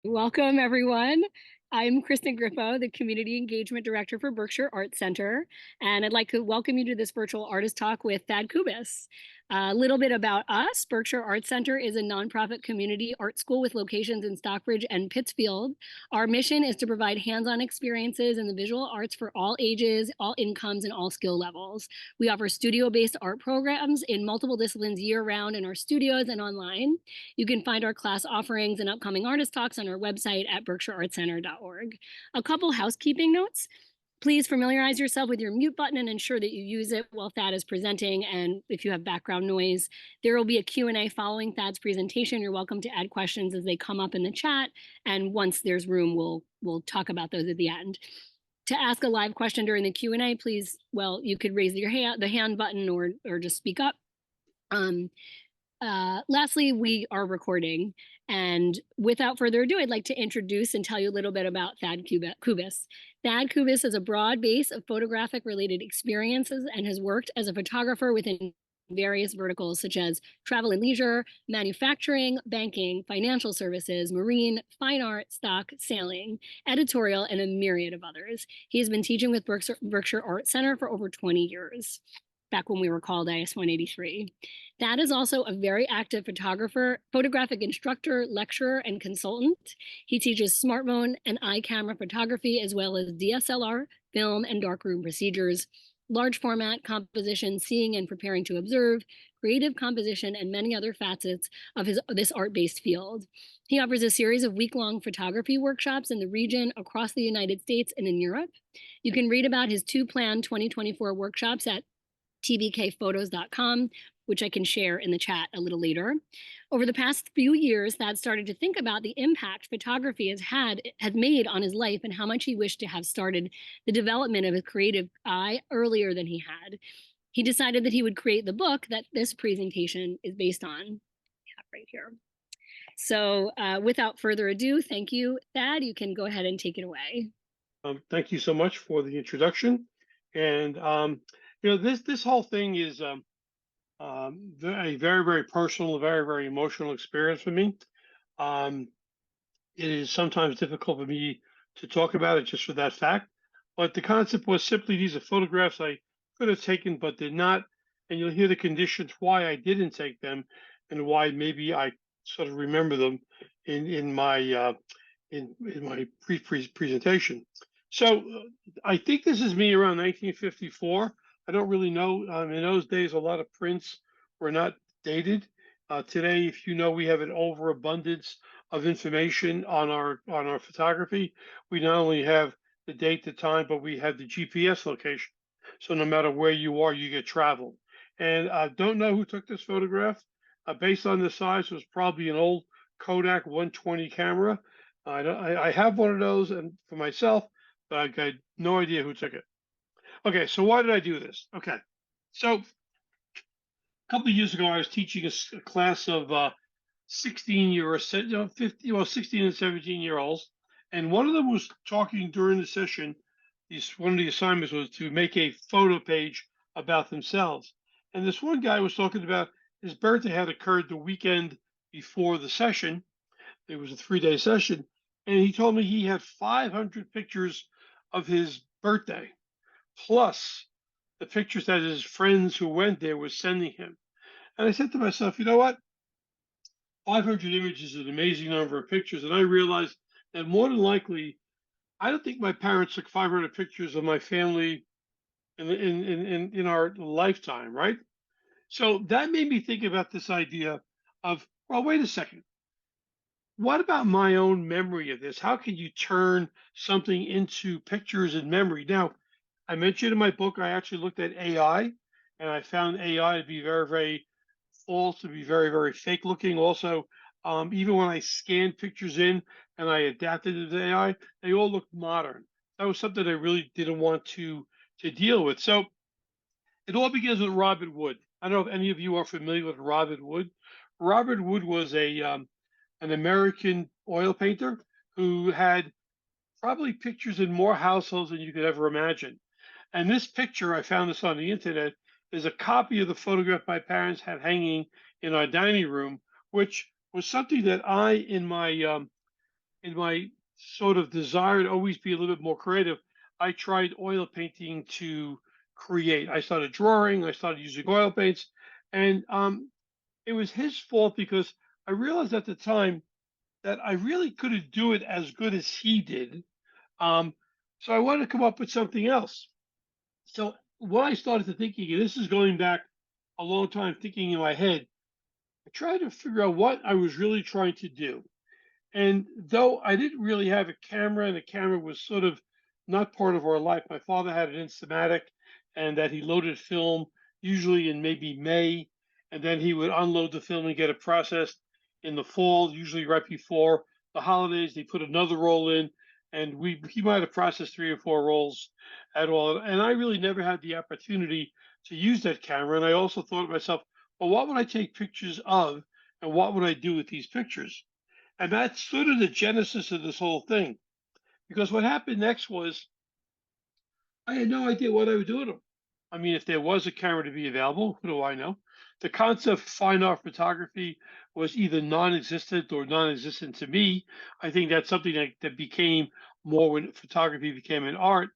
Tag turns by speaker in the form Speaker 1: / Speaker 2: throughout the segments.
Speaker 1: Welcome, everyone. I'm Kristen Grippo, the Community Engagement Director for Berkshire Art Center, and I'd like to welcome you to this virtual artist talk with Thad Kubis. A little bit about us. Berkshire Art Center is a nonprofit community art school with locations in Stockbridge and Pittsfield. Our mission is to provide hands-on experiences in the visual arts for all ages, all incomes, and all skill levels. We offer studio-based art programs in multiple disciplines year-round in our studios and online. You can find our class offerings and upcoming artist talks on our website at berkshireartcenter.org. A couple housekeeping notes. Please familiarize yourself with your mute button and ensure that you use it while Thad is presenting. And if you have background noise, there will be a Q&A following Thad's presentation. You're welcome to add questions as they come up in the chat. And once there's room, we'll talk about those at the end. To ask a live question during the Q&A, please, well, you could raise your hand, the hand button, or just speak up. Lastly, we are recording. And without further ado, I'd like to introduce and tell you a little bit about Thad Kubis. Thad Kubis has a broad base of photographic related experiences and has worked as a photographer within various verticals such as travel and leisure, manufacturing, banking, financial services, marine, fine art, stock, sailing, editorial, and a myriad of others. He has been teaching with Berkshire Art Center for over 20 years, back when we were called IS 183. Thad is also a very active photographer, photographic instructor, lecturer, and consultant. He teaches smartphone and iCamera photography, as well as DSLR, film, and darkroom procedures, large format composition, seeing and preparing to observe, creative composition, and many other facets of this art-based field. He offers a series of week-long photography workshops in the region, across the United States, and in Europe. You can read about his two planned 2024 workshops at tbkphotos.com, which I can share in the chat a little later. Over the past few years, Thad started to think about the impact photography has made on his life and how much he wished to have started the development of his creative eye earlier than he had. He decided that he would create the book that this presentation is based on. Right here. So without further ado, thank you, Thad. You can go ahead and take it away.
Speaker 2: Thank you so much for the introduction. And this whole thing is a very, very personal, very, very emotional experience for me. It is sometimes difficult for me to talk about it just for that fact. But the concept was simply these are photographs I could have taken but did not. And you'll hear the conditions why I didn't take them and why maybe I sort of remember them in my presentation. So I think this is me around 1954. I don't really know. In those days, a lot of prints were not dated. Today, if you know, we have an overabundance of information on our photography. We not only have the date, the time, but we have the GPS location. So no matter where you are, you get traveled. And I don't know who took this photograph. Based on the size, it was probably an old Kodak 120 camera. I have one of those, and for myself, but I got no idea who took it. Okay, so why did I do this? Okay, so a couple of years ago, I was teaching a class of 16 and 17-year-olds, and one of them was talking during the session. One of the assignments was to make a photo page about themselves, and this one guy was talking about his birthday had occurred the weekend before the session. It was a 3-day session, and he told me he had 500 pictures of his birthday, plus the pictures that his friends who went there were sending him. And I said to myself, you know what? 500 images is an amazing number of pictures. And I realized that more than likely, I don't think my parents took 500 pictures of my family in our lifetime, right? So that made me think about this idea of, well, wait a second. What about my own memory of this? How can you turn something into pictures in memory? Now, I mentioned in my book, I actually looked at AI, and I found AI to be very, very false, to be very, very fake looking. Also, even when I scanned pictures in and I adapted it to AI, they all looked modern. That was something I really didn't want to deal with. So it all begins with Robert Wood. I don't know if any of you are familiar with Robert Wood. Robert Wood was an American oil painter who had probably pictures in more households than you could ever imagine. And this picture, I found this on the internet, is a copy of the photograph my parents had hanging in our dining room, which was something that I, in my in my sort of desire to always be a little bit more creative, I tried oil painting to create. I started drawing, I started using oil paints, and it was his fault because I realized at the time that I really couldn't do it as good as he did. Um, so I wanted to come up with something else. So what I started to thinking, and this is going back a long time thinking in my head, I tried to figure out what I was really trying to do. And though I didn't really have a camera, and the camera was sort of not part of our life, my father had an Instamatic, and that he loaded film usually in maybe May, and then he would unload the film and get it processed in the fall, usually right before the holidays. They put another roll in, and we he might have processed 3 or 4 rolls at all. And I really never had the opportunity to use that camera. And I also thought to myself, well, what would I take pictures of, and what would I do with these pictures? And that's sort of the genesis of this whole thing. Because what happened next was I had no idea what I would do with them. I mean, if there was a camera to be available, who do I know? The concept of fine art photography was either non-existent or non-existent to me. I think that's something that became more when photography became an art.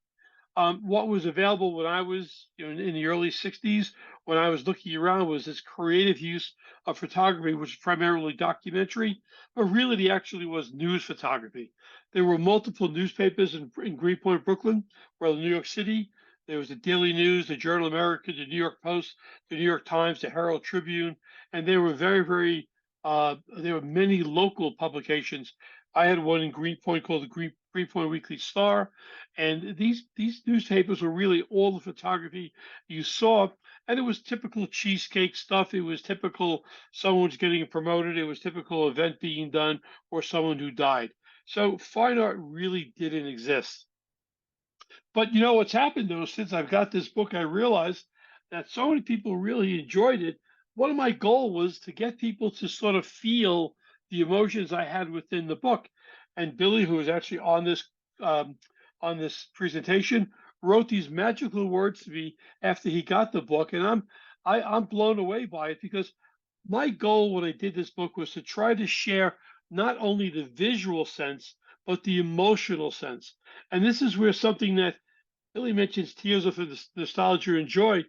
Speaker 2: What was available when I was, in the early '60s, when I was looking around, was this creative use of photography, which was primarily documentary, but really the actually was news photography. There were multiple newspapers in Greenpoint, Brooklyn, well, New York City. There was the Daily News, the Journal American, the New York Post, the New York Times, the Herald Tribune, and they were very, very. There were many local publications. I had one in Greenpoint called the Greenpoint Weekly Star, and these newspapers were really all the photography you saw, and it was typical cheesecake stuff. It was typical someone's getting promoted. It was typical event being done or someone who died. So fine art really didn't exist. But you know what's happened though, since I've got this book, I realized that so many people really enjoyed it. One of my goal was to get people to sort of feel the emotions I had within the book. And Billy, who was actually um, on this presentation, wrote these magical words to me after he got the book, and I'm blown away by it because my goal when I did this book was to try to share not only the visual sense but the emotional sense. And this is where something that Billy mentions tears of nostalgia and joy.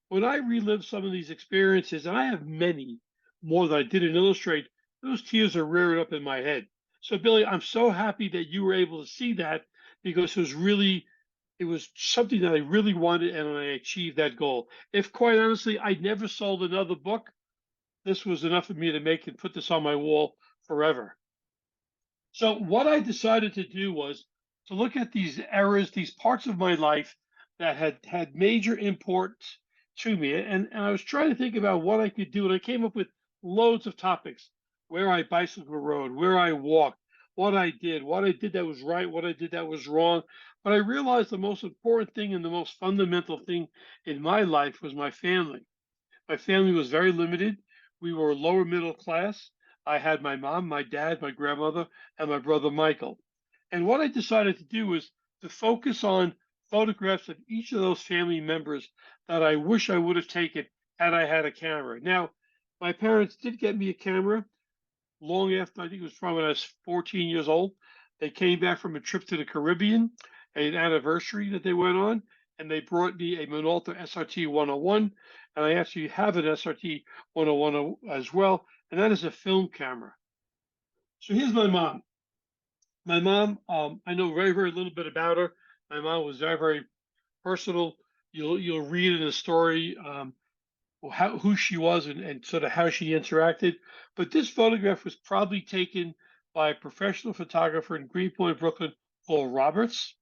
Speaker 2: When I relive some of these experiences, and I have many more than I did in Illustrate, those tears are rearing up in my head. So, Billy, I'm so happy that you were able to see that because it was something that I really wanted, and I achieved that goal. If quite honestly, I never sold another book, this was enough for me to make and put this on my wall forever. So what I decided to do was to look at these eras, these parts of my life that had major import to me, and I was trying to think about what I could do, and I came up with loads of topics: where I bicycle rode, where I walked, what I did that was right, what I did that was wrong. But I realized the most important thing and the most fundamental thing in my life was my family. My family was very limited. We were lower middle class. I had my mom, my dad, my grandmother, and my brother Michael. And what I decided to do was to focus on photographs of each of those family members that I wish I would have taken had I had a camera. Now, my parents did get me a camera long after, I think it was probably when I was 14 years old. They came back from a trip to the Caribbean, an anniversary that they went on, and they brought me a Minolta SRT 101. And I actually have an SRT 101 as well, and that is a film camera. So here's my mom. My mom, I know very, very little bit about her. My mom was very, very personal. You'll read in the story who she was and sort of how she interacted. But this photograph was probably taken by a professional photographer in Greenpoint, Brooklyn, called Roberts.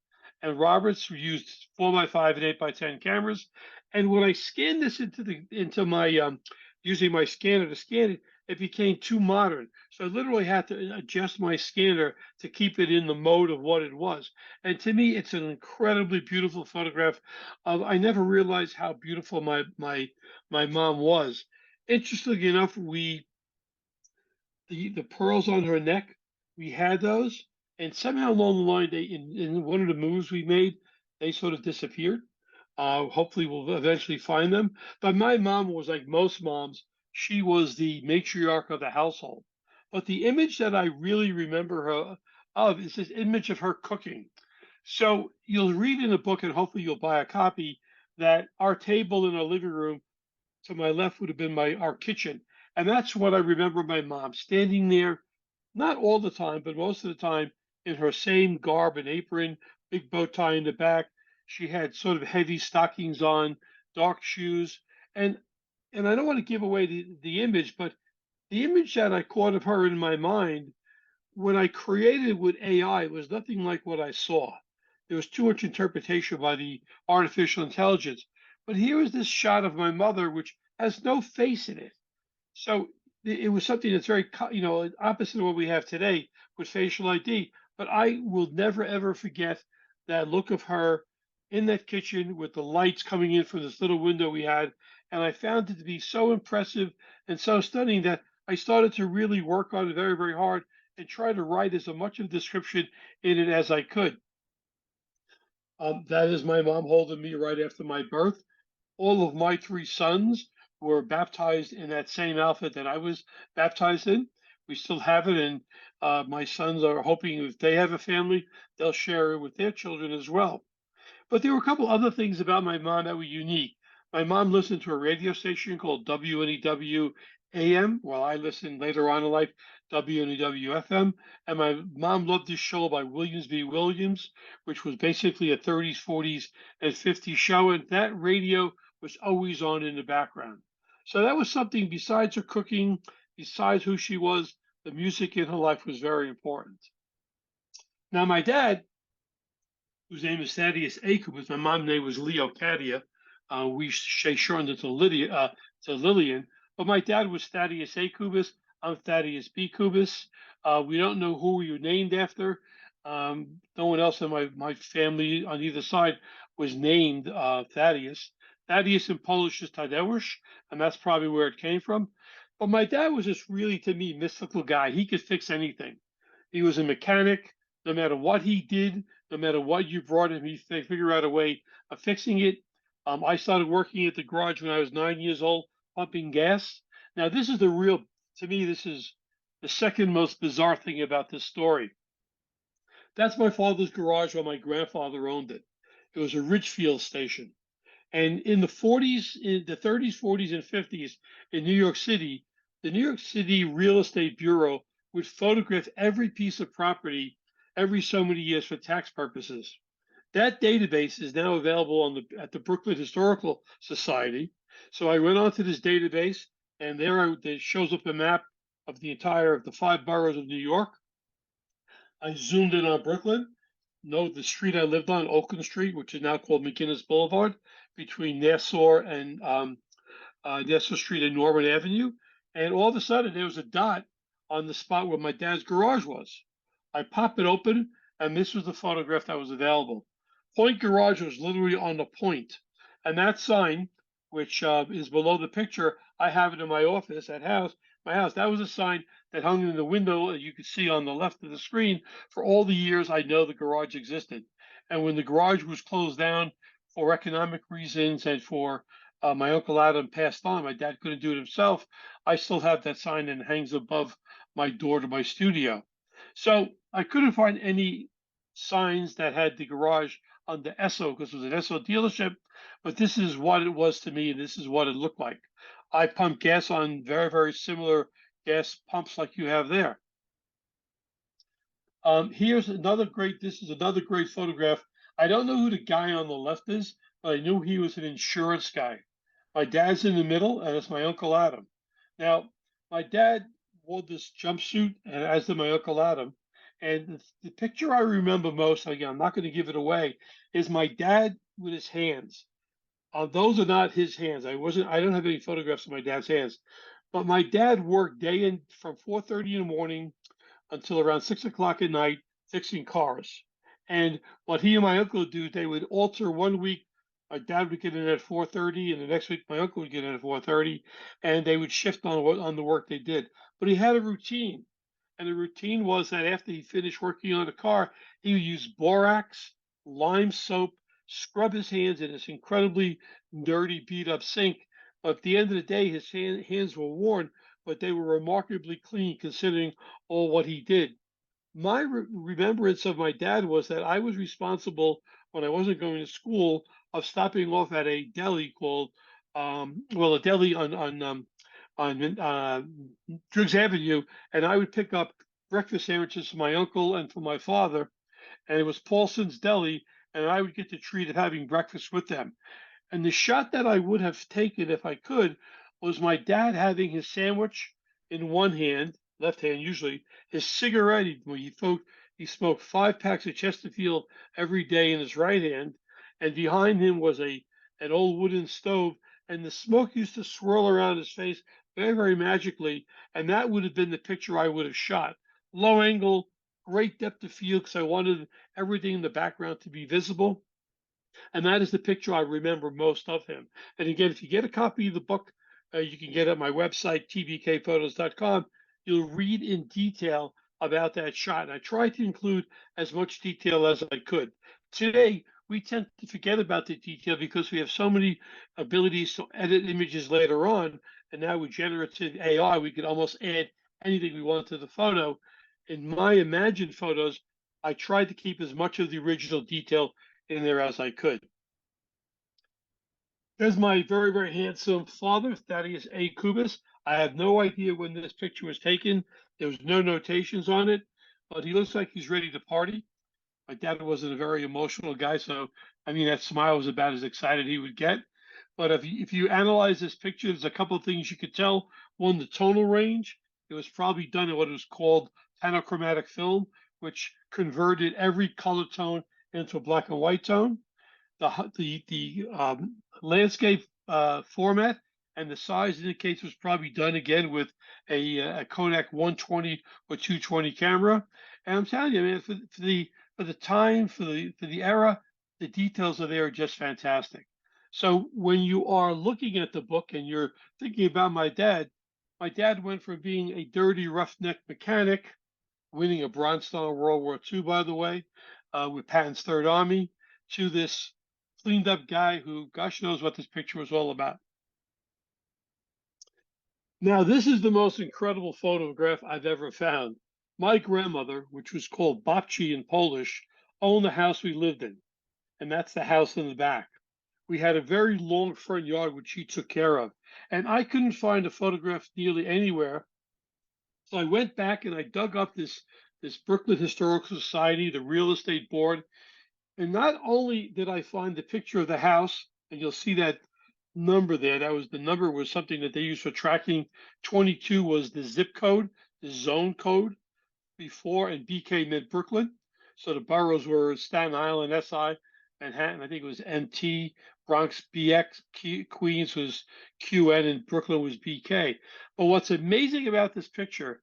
Speaker 2: And Roberts used 4x5 and 8x10 cameras. And when I scanned this into my using my scanner to scan it, it became too modern. So I literally had to adjust my scanner to keep it in the mode of what it was. And to me, it's an incredibly beautiful photograph. I never realized how beautiful my mom was. Interestingly enough, the pearls on her neck, we had those, and somehow along the line, they in one of the moves we made, they sort of disappeared. Hopefully, we'll eventually find them. But my mom was like most moms; she was the matriarch of the household. But the image that I really remember of is this image of her cooking. So you'll read in the book, and hopefully you'll buy a copy, that our table in our living room to my left would have been my our kitchen. And that's what I remember my mom standing there, not all the time, but most of the time in her same garb and apron, big bow tie in the back. She had sort of heavy stockings on, dark shoes. And and I don't want to give away the image, but the image that I caught of her in my mind when I created with AI was nothing like what I saw. There was too much interpretation by the artificial intelligence. But here is this shot of my mother, which has no face in it. So it was something that's very, opposite of what we have today with facial ID. But I will never, ever forget that look of her in that kitchen with the lights coming in from this little window we had. And I found it to be so impressive and so stunning that I started to really work on it very, very hard and try to write as much of a description in it as I could. That is my mom holding me right after my birth. All of my three sons were baptized in that same outfit that I was baptized in. We still have it, and my sons are hoping if they have a family, they'll share it with their children as well. But there were a couple other things about my mom that were unique. My mom listened to a radio station called WNEW AM, while I listened later on in life WNEW FM. And my mom loved this show by Williams v. Williams, which was basically a 30s, 40s, and 50s show. And that radio was always on in the background. So that was something besides her cooking, besides who she was, the music in her life was very important. Now, my dad, whose name is Thaddeus A. Kubis. My mom's name was Leocadia. We say shortened it to Lydia, to Lillian. But my dad was Thaddeus A. Kubis. I'm Thaddeus B. Kubis. We don't know who you were named after. No one else in my family on either side was named Thaddeus. Thaddeus in Polish is Tadeusz, and that's probably where it came from. But my dad was just really, to me, mystical guy. He could fix anything. He was a mechanic. No matter what he did, no matter what you brought him, he figure out a way of fixing it. I started working at the garage when I was 9 years old, pumping gas. Now, this is the real, to me, this is the second most bizarre thing about this story. That's my father's garage while my grandfather owned it. It was a Ridgefield station. And in the 40s, in the 30s, 40s, and 50s in New York City, the New York City Real Estate Bureau would photograph every piece of property every so many years for tax purposes. That database is now available at the Brooklyn Historical Society. So I went onto this database, and there shows up a map of the 5 boroughs of New York. I zoomed in on Brooklyn. No, the street I lived on, Oakland Street, which is now called McGinnis Boulevard, between Nassau and Nassau Street and Norman Avenue. And all of a sudden, there was a dot on the spot where my dad's garage was. I popped it open, and this was the photograph that was available. Point Garage was literally on the point. And that sign, which is below the picture, I have it in my office at my house. That was a sign that hung in the window you could see on the left of the screen for all the years I know the garage existed. And when the garage was closed down for economic reasons and for my uncle Adam passed on, my dad couldn't do it himself. I still have that sign and it hangs above my door to my studio. So I couldn't find any signs that had the garage on the Esso because it was an Esso dealership, but this is what it was to me, and this is what it looked like. I pumped gas on very, very similar gas pumps like you have there. This is another great photograph. I don't know who the guy on the left is, but I knew he was an insurance guy. My dad's in the middle, and it's my Uncle Adam. Now, my dad wore this jumpsuit, and as did my Uncle Adam. And the picture I remember most, again, I'm not going to give it away, is my dad with his hands. Those are not his hands. I don't have any photographs of my dad's hands. But my dad worked day in from 4:30 in the morning until around 6 o'clock at night fixing cars. And what he and my uncle would do, they would alter one week. My dad would get in at 4:30, and the next week my uncle would get in at 4:30, and they would shift on the work they did. But he had a routine, and the routine was that after he finished working on the car, he would use borax, lime soap, scrub his hands in this incredibly dirty, beat up sink. But at the end of the day, his hands were worn, but they were remarkably clean considering all what he did. My remembrance of my dad was that I was responsible when I wasn't going to school of stopping off at a deli called, well, a deli on Driggs Avenue, and I would pick up breakfast sandwiches for my uncle and for my father, and it was Paulson's Deli, and I would get the treat of having breakfast with them. And the shot that I would have taken if I could was my dad having his sandwich in one hand, left hand usually, his cigarette. He smoked 5 packs of Chesterfield every day in his right hand, and behind him was a an old wooden stove, and the smoke used to swirl around his face very, very magically, and that would have been the picture I would have shot. Low angle, great depth of field because I wanted everything in the background to be visible, and that is the picture I remember most of him. And again, if you get a copy of the book, you can get it at my website, tbkphotos.com. You'll read in detail about that shot. And I tried to include as much detail as I could. Today, we tend to forget about the detail because we have so many abilities to edit images later on. And now with generative AI, we can almost add anything we want to the photo. In my imagined photos, I tried to keep as much of the original detail in there as I could. There's my very, very handsome father, Thaddeus A. Kubis. I have no idea when this picture was taken. There was no notations on it, but he looks like he's ready to party. My dad wasn't a very emotional guy, so I mean that smile was about as excited he would get. But if you analyze this picture, there's a couple of things you could tell. One, the tonal range. It was probably done in what was called panachromatic film, which converted every color tone into a black and white tone. The landscape format and the size indicates was probably done again with a Kodak 120 or 220 camera. And I'm telling you, man, for the time, for the era, the details are there just fantastic. So when you are looking at the book and you're thinking about my dad went from being a dirty roughneck mechanic, winning a Bronze Star in World War II, by the way, with Patton's Third Army, to this cleaned up guy who, gosh knows what this picture was all about. Now, this is the most incredible photograph I've ever found. My grandmother, which was called Babci in Polish, owned the house we lived in, and that's the house in the back. We had a very long front yard, which she took care of, and I couldn't find a photograph nearly anywhere. So I went back and I dug up this Brooklyn Historical Society, the real estate board, and not only did I find the picture of the house, and you'll see that number there, that was the number was something that they used for tracking. 22 was the zip code, the zone code before, and BK meant Brooklyn. So the boroughs were Staten Island, SI, Manhattan, I think it was MT, Bronx, BX, Queens was QN, and Brooklyn was BK. But what's amazing about this picture,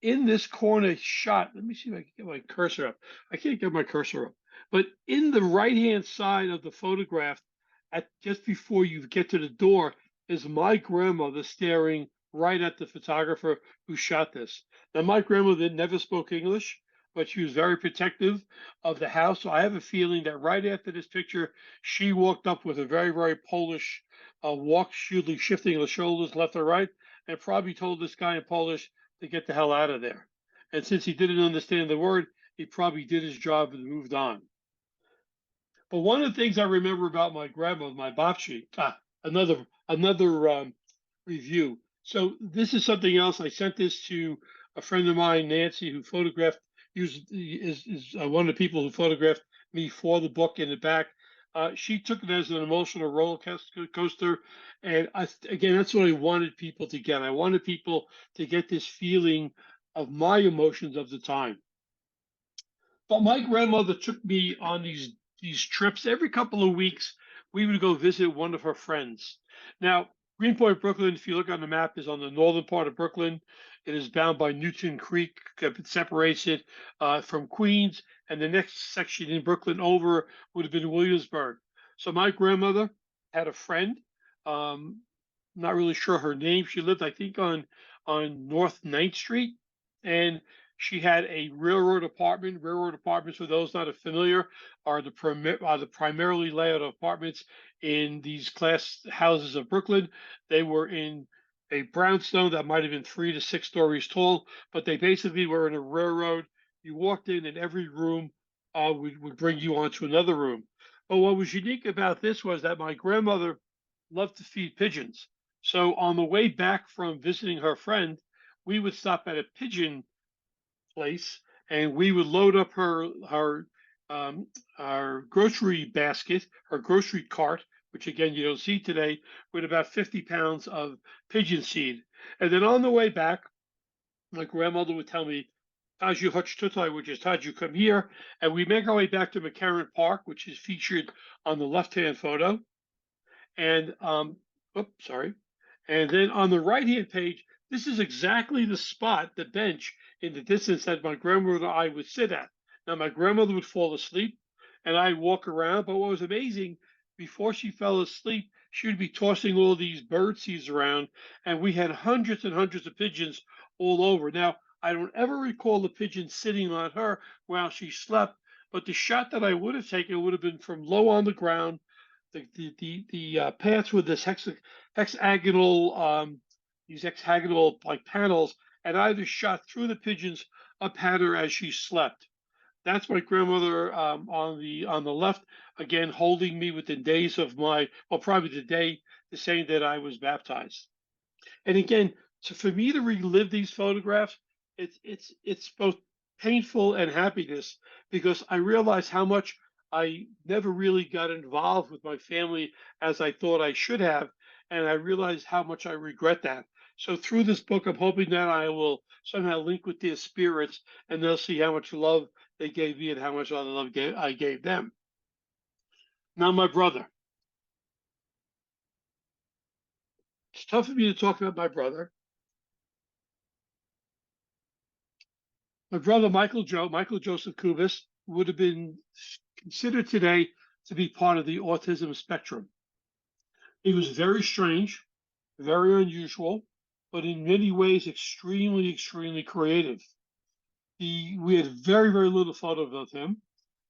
Speaker 2: in this corner shot, let me see if I can get my cursor up. I can't get my cursor up, but in the right hand side of the photograph, at just before you get to the door, is my grandmother staring right at the photographer who shot this. Now, my grandmother never spoke English, but she was very protective of the house. So I have a feeling that right after this picture, she walked up with a very, very Polish walk, usually shifting the shoulders left or right, and probably told this guy in Polish to get the hell out of there. And since he didn't understand the word, he probably did his job and moved on. But one of the things I remember about my grandma, my babci, another review. So this is something else. I sent this to a friend of mine, Nancy, who photographed, is one of the people who photographed me for the book in the back. She took it as an emotional roller coaster, and again, that's what I wanted people to get. I wanted people to get this feeling of my emotions of the time. But my grandmother took me on these trips every couple of weeks. We would go visit one of her friends. Now, Greenpoint, Brooklyn, if you look on the map, is on the northern part of Brooklyn. It is bound by Newton Creek. It separates it from Queens, and the next section in Brooklyn over would have been Williamsburg. So my grandmother had a friend. Um, not really sure her name. She lived, I think, on North 9th Street, and she had a railroad apartment. Railroad apartments, for those not familiar, are the primarily layout apartments in these class houses of Brooklyn. They were in a brownstone that might have been 3 to 6 stories tall, but they basically were in a railroad. You walked in, and every room would bring you onto another room. But what was unique about this was that my grandmother loved to feed pigeons. So on the way back from visiting her friend, we would stop at a pigeon place, and we would load up um, our grocery basket, her grocery cart, which again you don't see today, with about 50 pounds of pigeon seed. And then on the way back, my grandmother would tell me, Taju Hutch Tutai, which is Taju, come here. And we make our way back to McCarran Park, which is featured on the left hand photo. And oops, sorry. And then on the right hand page, this is exactly the spot, the bench in the distance that my grandmother and I would sit at. Now, my grandmother would fall asleep and I'd walk around. But what was amazing, before she fell asleep, she would be tossing all these bird seeds around, and we had hundreds and hundreds of pigeons all over. Now, I don't ever recall the pigeon sitting on her while she slept, but the shot that I would have taken would have been from low on the ground. The paths with this hexagonal these hexagonal like panels, and I either shot through the pigeons up at her as she slept. That's my grandmother on the left, again holding me within days of my, well, probably the day the same that I was baptized. And again, so for me to relive these photographs, it's both painful and happiness, because I realize how much I never really got involved with my family as I thought I should have, and I realize how much I regret that. So through this book, I'm hoping that I will somehow link with their spirits, and they'll see how much love they gave me and how much other love I gave them. Now, my brother. It's tough for me to talk about my brother. My brother Michael Joseph Kubis, would have been considered today to be part of the autism spectrum. He was very strange, very unusual, but in many ways extremely, extremely creative. We had very, very little photos of him.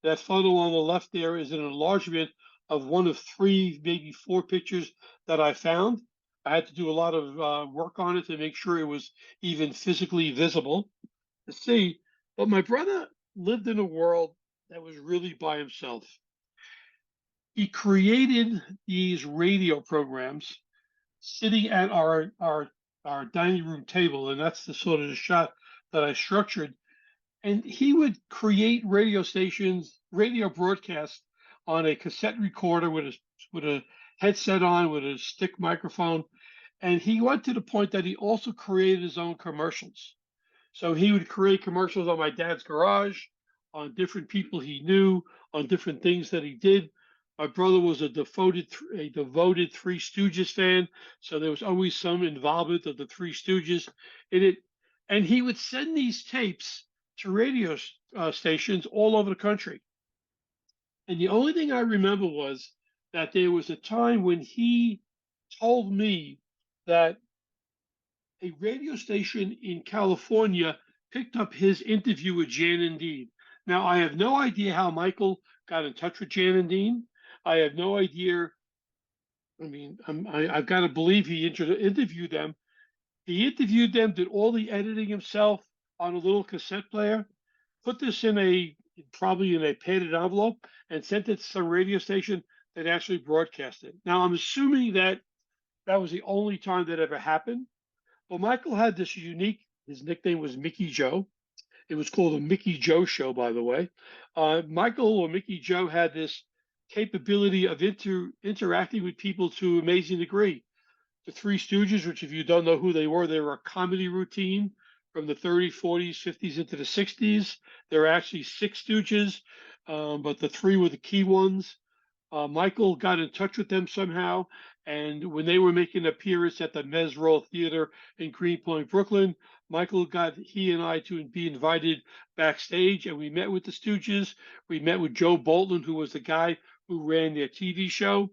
Speaker 2: That photo on the left there is an enlargement of one of three, maybe four pictures that I found. I had to do a lot of work on it to make sure it was even physically visible to see. But my brother lived in a world that was really by himself. He created these radio programs sitting at our dining room table, and that's the sort of the shot that I structured. And he would create radio stations, radio broadcasts on a cassette recorder with a headset on, with a stick microphone. And he went to the point that he also created his own commercials. So he would create commercials on my dad's garage, on different people he knew, on different things that he did. My brother was a devoted Three Stooges fan, so there was always some involvement of the Three Stooges in it. And he would send these tapes to radio stations all over the country. And the only thing I remember was that there was a time when he told me that a radio station in California picked up his interview with Jan and Dean. Now, I have no idea how Michael got in touch with Jan and Dean. I have no idea. I mean, I've got to believe he interviewed them. He interviewed them, did all the editing himself on a little cassette player, put this probably in a padded envelope, and sent it to some radio station that actually broadcast it. Now, I'm assuming that that was the only time that ever happened. Well, Michael had this his nickname was Mickey Joe. It was called the Mickey Joe Show, by the way. Michael, or Mickey Joe, had this capability of interacting with people to an amazing degree. The Three Stooges, which if you don't know who they were a comedy routine from the 30s, 40s, 50s into the 60s. There were actually six Stooges, but the three were the key ones. Michael got in touch with them somehow, and when they were making an appearance at the Mesrol Theater in Greenpoint, Brooklyn, Michael got he and I to be invited backstage, and we met with the Stooges. We met with Joe Bolton, who was the guy who ran their TV show.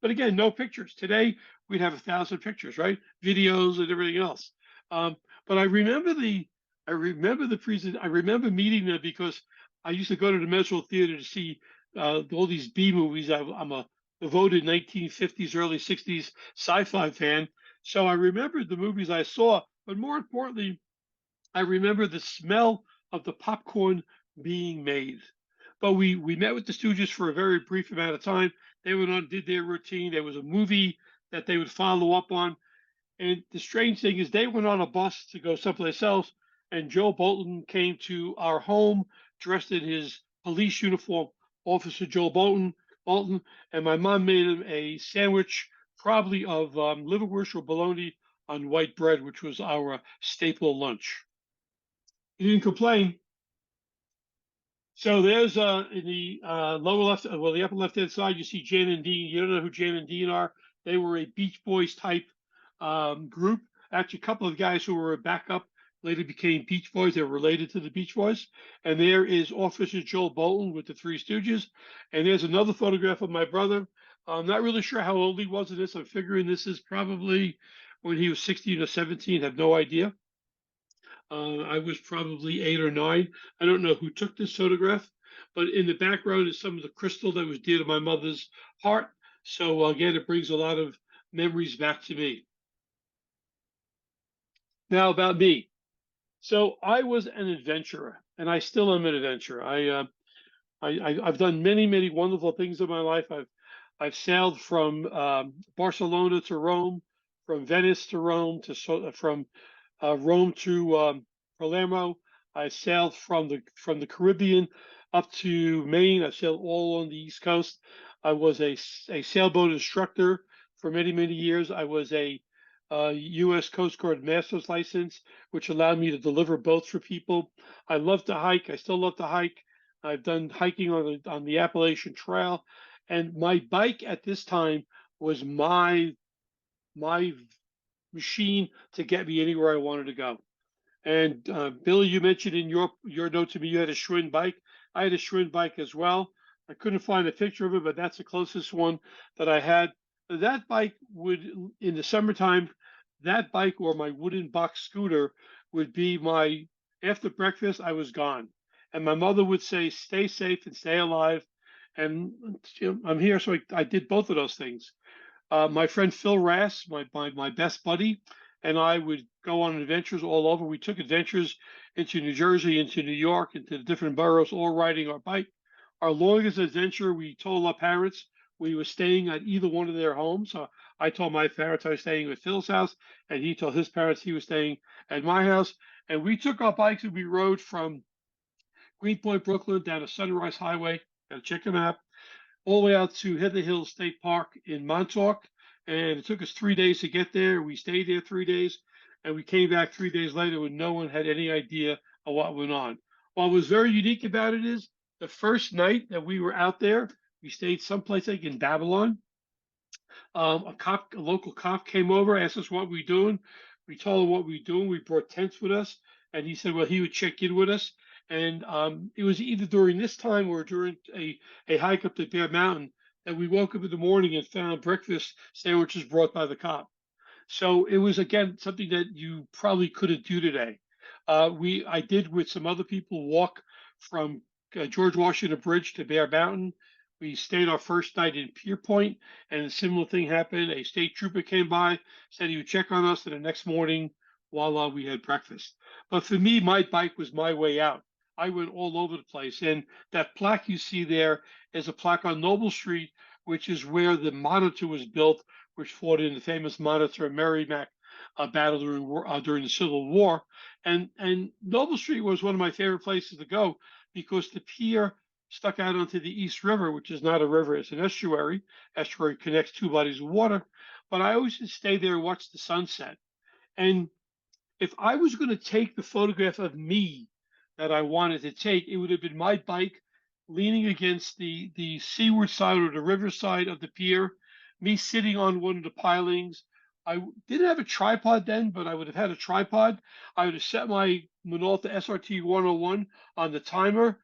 Speaker 2: But again, no pictures. Today, we'd have 1,000 pictures, right? Videos and everything else. But I remember I remember meeting them because I used to go to the Mesrol Theater to see all these B movies. I'm a devoted 1950s, early 60s sci-fi fan. So I remembered the movies I saw, but more importantly, I remember the smell of the popcorn being made. But we met with the Stooges for a very brief amount of time. They went on, did their routine. There was a movie that they would follow up on. And the strange thing is, they went on a bus to go someplace else, and Joe Bolton came to our home dressed in his police uniform, Officer Joe Bolton, and my mom made him a sandwich, probably of liverwurst or bologna on white bread, which was our staple lunch. He didn't complain. So there's in the lower left, well, the upper left hand side, you see Jan and Dean. You don't know who Jan and Dean are. They were a Beach Boys type group. Actually, a couple of guys who were a backup later became Beach Boys. They were related to the Beach Boys. And there is Officer Joel Bolton with the Three Stooges. And there's another photograph of my brother. I'm not really sure how old he was in this. I'm figuring this is probably when he was 16 or 17. Have no idea. I was probably 8 or 9. I don't know who took this photograph, but in the background is some of the crystal that was dear to my mother's heart. So again, it brings a lot of memories back to me. Now about me. So I was an adventurer, and I still am an adventurer. I've done many wonderful things in my life. I've sailed from Barcelona to Rome, from Venice to Rome, from Rome to Palermo. I sailed from the Caribbean up to Maine. I sailed all on the East Coast. I was a sailboat instructor for many years. I was a U.S. Coast Guard master's license, which allowed me to deliver boats for people. I love to hike. I still love to hike. I've done hiking on the Appalachian Trail, and my bike at this time was my machine to get me anywhere I wanted to go. And Billy, you mentioned in your note to me you had a Schwinn bike. I had a Schwinn bike as well. I couldn't find a picture of it, but that's the closest one that I had. That bike would, in the summertime, that bike or my wooden box scooter would be my, after breakfast, I was gone. And my mother would say, stay safe and stay alive. And I'm here, so I did both of those things. My friend Phil Rass, my best buddy, and I would go on adventures all over. We took adventures into New Jersey, into New York, into the different boroughs, all riding our bike. Our longest adventure, we told our parents we were staying at either one of their homes. I told my parents I was staying at Phil's house, and he told his parents he was staying at my house. And we took our bikes and we rode from Greenpoint, Brooklyn, down to Sunrise Highway. Got to check them out all the way out to Heather Hills State Park in Montauk. And it took us 3 days to get there. We stayed there 3 days, and we came back 3 days later when no one had any idea of what went on. What was very unique about it is the first night that we were out there, we stayed someplace like in Babylon. A local cop came over, asked us what we were doing. We told him what we were doing. We brought tents with us, and he said, well, he would check in with us. And it was either during this time or during a hike up to Bear Mountain that we woke up in the morning and found breakfast sandwiches brought by the cop. So it was again something that you probably couldn't do today. I did with some other people walk from George Washington Bridge to Bear Mountain. We stayed our first night in Pierpoint, and a similar thing happened. A state trooper came by, said he would check on us, and the next morning, voila, we had breakfast. But for me, my bike was my way out. I went all over the place, and that plaque you see there is a plaque on Noble Street, which is where the Monitor was built, which fought in the famous Monitor and Merrimack battle during the Civil War. And Noble Street was one of my favorite places to go because the pier stuck out onto the East River, which is not a river, it's an estuary. Estuary connects two bodies of water. But I always just stay there and watch the sunset. And if I was going to take the photograph of me that I wanted to take, it would have been my bike leaning against the seaward side or the river side of the pier, me sitting on one of the pilings. I didn't have a tripod then, but I would have had a tripod. I would have set my Minolta SRT 101 on the timer,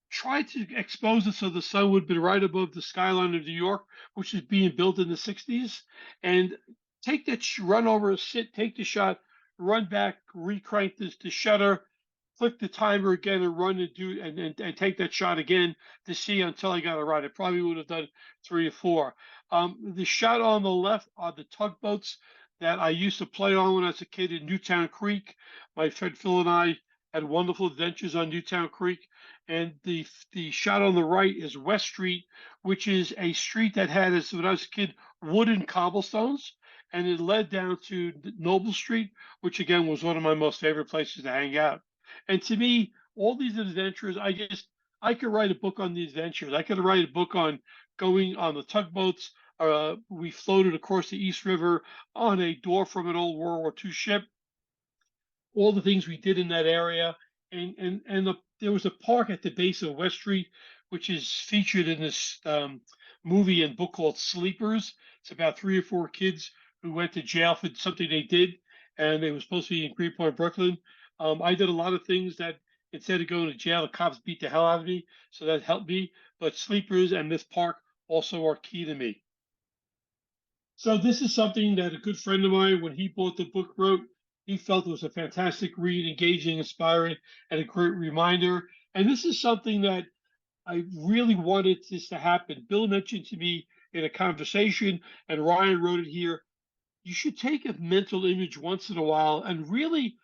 Speaker 2: tried to expose it so the sun would be right above the skyline of New York, which is being built in the 60s, and take that, run over, sit, take the shot, run back, recrank the shutter, click the timer again, and run and and take that shot again to see until I got it right. I probably would have done 3 or 4. The shot on the left are the tugboats that I used to play on when I was a kid in Newtown Creek. My friend Phil and I had wonderful adventures on Newtown Creek. And the shot on the right is West Street, which is a street that had, as when I was a kid, wooden cobblestones, and it led down to Noble Street, which again was one of my most favorite places to hang out. And to me, all these adventures, I could write a book on the adventures. I could write a book on going on the tugboats. We floated across the East River on a door from an old World War II ship, all the things we did in that area. There was a park at the base of West Street, which is featured in this movie and book called Sleepers. It's about 3 or 4 kids who went to jail for something they did, and they were supposed to be in Greenpoint, Brooklyn. I did a lot of things that instead of going to jail, the cops beat the hell out of me, so that helped me. But Sleepers and this park also are key to me. So this is something that a good friend of mine, when he bought the book, wrote. He felt it was a fantastic read, engaging, inspiring, and a great reminder. And this is something that I really wanted this to happen. Bill mentioned to me in a conversation, and Ryan wrote it here. You should take a mental image once in a while and really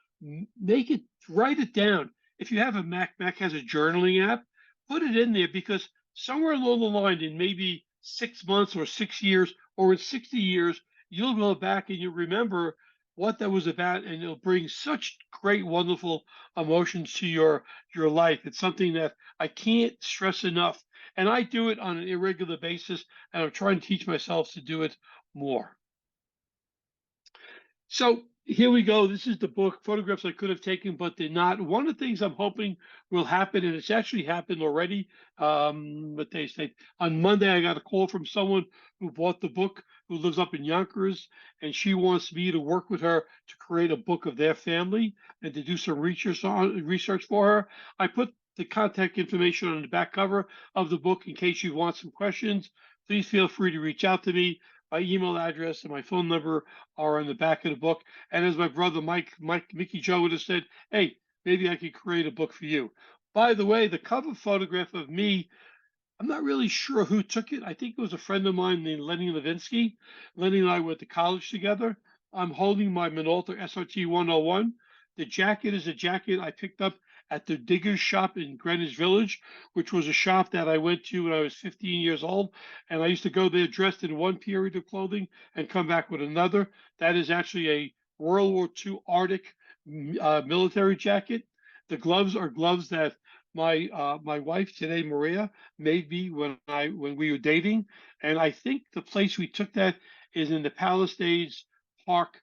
Speaker 2: make it, write it down. If you have a Mac has a journaling app, put it in there, because somewhere along the line, in maybe 6 months or 6 years or in 60 years, you'll go back and you'll remember what that was about, and it'll bring such great, wonderful emotions to your life. It's something that I can't stress enough. And I do it on an irregular basis, and I'm trying to teach myself to do it more. So here we go. This is the book, Photographs I Could Have Taken But Did Not. One of the things I'm hoping will happen, and it's actually happened already, what they say, on Monday, I got a call from someone who bought the book, who lives up in Yonkers, and she wants me to work with her to create a book of their family and to do some research for her. I put the contact information on the back cover of the book in case you want some questions. Please feel free to reach out to me. My email address and my phone number are on the back of the book. And as my brother Mickey Joe would have said, hey, maybe I could create a book for you. By the way, the cover photograph of me, I'm not really sure who took it. I think it was a friend of mine named Lenny Levinsky. Lenny and I went to college together. I'm holding my Minolta SRT 101. The jacket is a jacket I picked up at the Diggers shop in Greenwich Village, which was a shop that I went to when I was 15 years old. And I used to go there dressed in one period of clothing and come back with another. That is actually a World War II Arctic military jacket. The gloves are gloves that my wife today, Maria, made me when we were dating. And I think the place we took that is in the Palisades Park,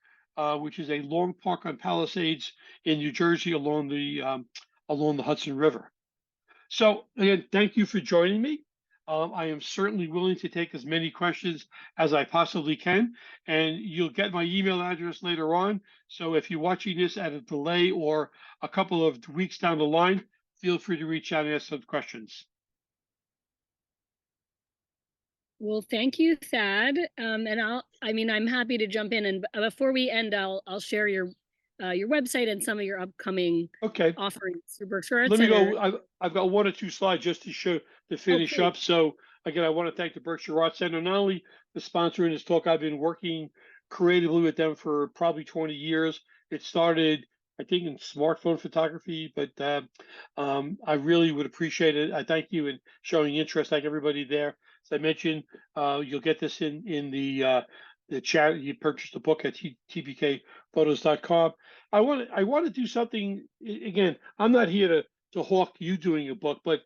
Speaker 2: which is a long park on Palisades in New Jersey along the Hudson River. So again, thank you for joining me. I am certainly willing to take as many questions as I possibly can, and you'll get my email address later on. So if you're watching this at a delay or a couple of weeks down the line, feel free to reach out and ask some questions.
Speaker 1: Well, thank you, Thad. And I'm happy to jump in. And before we end, I'll share your website and some of your upcoming
Speaker 2: Okay.
Speaker 1: offerings through Berkshire Art
Speaker 2: Let me
Speaker 1: Center.
Speaker 2: go. I've got 1 or 2 slides just to show to finish
Speaker 1: Please.
Speaker 2: up. So again, I want to thank the Berkshire Art Center, not only the sponsor in this talk. I've been working creatively with them for probably 20 years. It started, I think, in smartphone photography, but I really would appreciate it. I thank you in showing interest, like everybody there. As I mentioned, you'll get this in the chat. You purchased the book at tbkphotos.com. I want to do something again. I'm not here to hawk you doing a book, but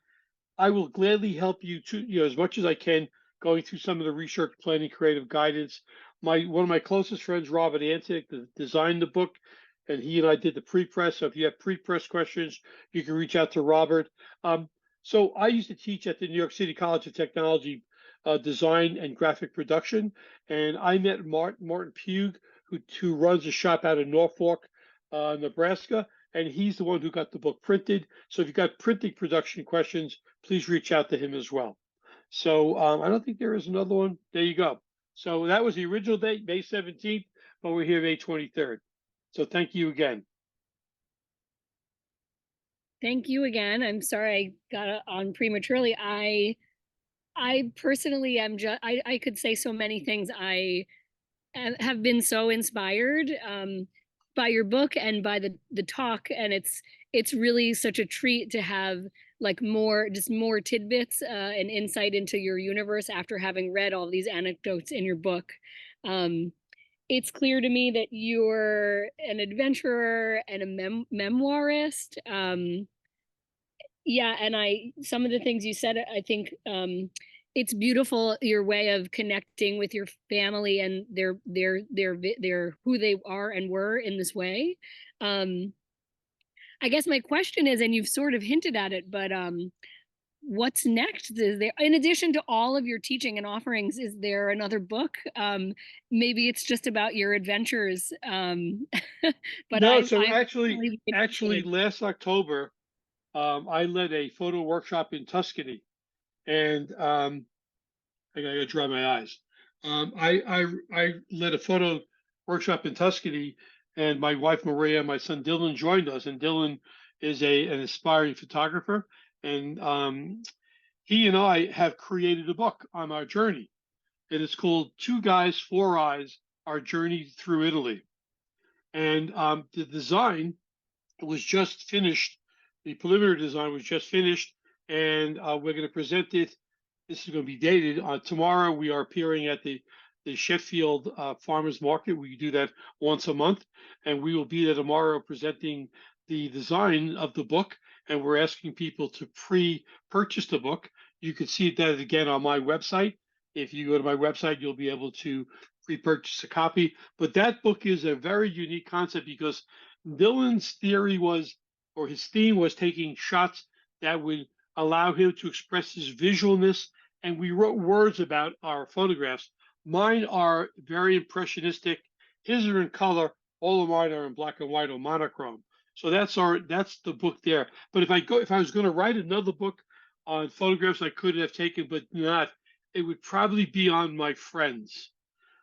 Speaker 2: I will gladly help you to, as much as I can, going through some of the research, planning, creative guidance. One of my closest friends, Robert Antic, designed the book, and he and I did the pre-press. So if you have pre-press questions, you can reach out to Robert. So I used to teach at the New York City College of Technology, design and graphic production, and I met Martin Pugh, who runs a shop out of Norfolk, Nebraska, and he's the one who got the book printed. So if you've got printing production questions, please reach out to him as well. So I don't think there is another one. There you go. So that was the original date, May 17th, but we're here May 23rd. So thank you again.
Speaker 1: Thank you again. I'm sorry I got on prematurely. I personally am just I could say so many things. I have been so inspired by your book and by the talk, and it's really such a treat to have like more tidbits and insight into your universe after having read all these anecdotes in your book. Um, it's clear to me that you're an adventurer and a memoirist. Yeah, and some of the things you said, I think it's beautiful your way of connecting with your family and their who they are and were in this way. Um, I guess my question is, and you've sort of hinted at it, but what's next? Is there, in addition to all of your teaching and offerings, is there another book? Maybe it's just about your adventures. But
Speaker 2: No, so
Speaker 1: I'm
Speaker 2: actually,
Speaker 1: really
Speaker 2: actually,
Speaker 1: interested.
Speaker 2: last October, I led a photo workshop in Tuscany, and I gotta dry my eyes. I led a photo workshop in Tuscany, and my wife Maria, and my son Dylan joined us. And Dylan is an aspiring photographer, and he and I have created a book on our journey, and it's called Two Guys, Four Eyes: Our Journey Through Italy. And the design was just finished. The preliminary design was just finished, and we're going to present it. This is going to be dated. Tomorrow, we are appearing at the Sheffield Farmers Market. We do that once a month, and we will be there tomorrow presenting the design of the book. And we're asking people to pre-purchase the book. You can see that again on my website. If you go to my website, you'll be able to pre-purchase a copy. But that book is a very unique concept because Dylan's theory was, or his theme was, taking shots that would allow him to express his visualness. And we wrote words about our photographs. Mine are very impressionistic. His are in color. All of mine are in black and white or monochrome. So that's the book there. But if I was going to write another book on photographs I could have taken but not, it would probably be on my friends.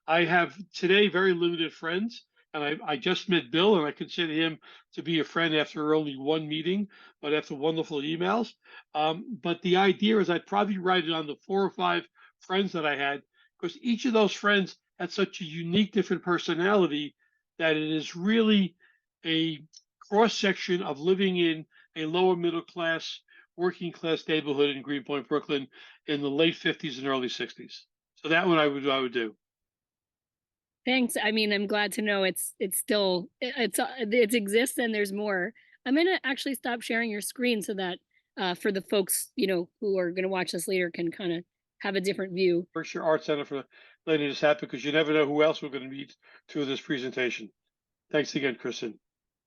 Speaker 2: I have today very limited friends, and I just met Bill, and I consider him to be a friend after only one meeting, but after wonderful emails. But the idea is I'd probably write it on the 4 or 5 friends that I had, because each of those friends had such a unique, different personality that it is really a cross section of living in a lower middle class, working class neighborhood in Greenpoint, Brooklyn, in the late 50s and early 60s. So that one I would do.
Speaker 1: Thanks. I mean, I'm glad to know it's still it exists and there's more. I'm gonna actually stop sharing your screen so that for the folks, who are gonna watch this later can kind of have a different view.
Speaker 2: Berkshire Art Center for letting this happen, because you never know who else we're going to meet through this presentation. Thanks again, Kristen.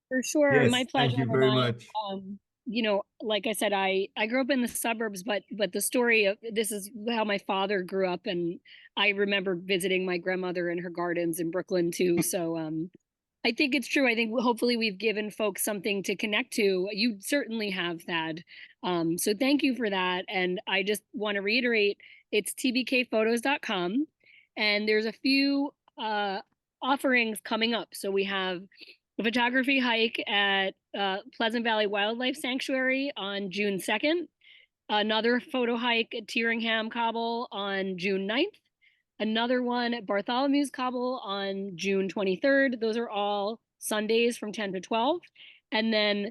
Speaker 1: For sure, my
Speaker 3: Yes,
Speaker 1: pleasure.
Speaker 3: thank you
Speaker 1: And
Speaker 3: very much.
Speaker 1: like I said, I grew up in the suburbs, but the story of this is how my father grew up, and I remember visiting my grandmother in her gardens in Brooklyn too. So I think it's true. I think hopefully we've given folks something to connect to. You certainly have, Thad. So thank you for that. And I just want to reiterate, it's tbkphotos.com, and there's a few offerings coming up. So we have a photography hike at Pleasant Valley Wildlife Sanctuary on June 2nd, another photo hike at Tyringham Cobble on June 9th, another one at Bartholomew's Cobble on June 23rd. Those are all Sundays from 10 to 12. And then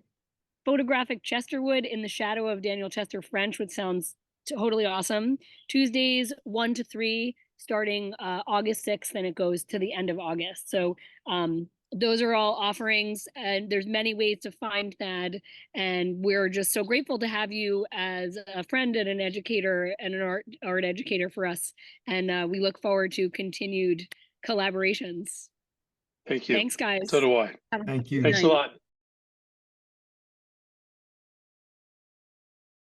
Speaker 1: photographic Chesterwood in the shadow of Daniel Chester French, which sounds totally awesome. Tuesdays 1 to 3, starting August 6th, and it goes to the end of August. So those are all offerings, and there's many ways to find that. And we're just so grateful to have you as a friend and an educator and an art educator for us. And we look forward to continued collaborations.
Speaker 2: Thank you.
Speaker 1: Thanks, guys.
Speaker 2: So do I.
Speaker 1: Have a
Speaker 3: Thank
Speaker 1: good
Speaker 3: you.
Speaker 2: Thanks a
Speaker 1: night.
Speaker 2: lot.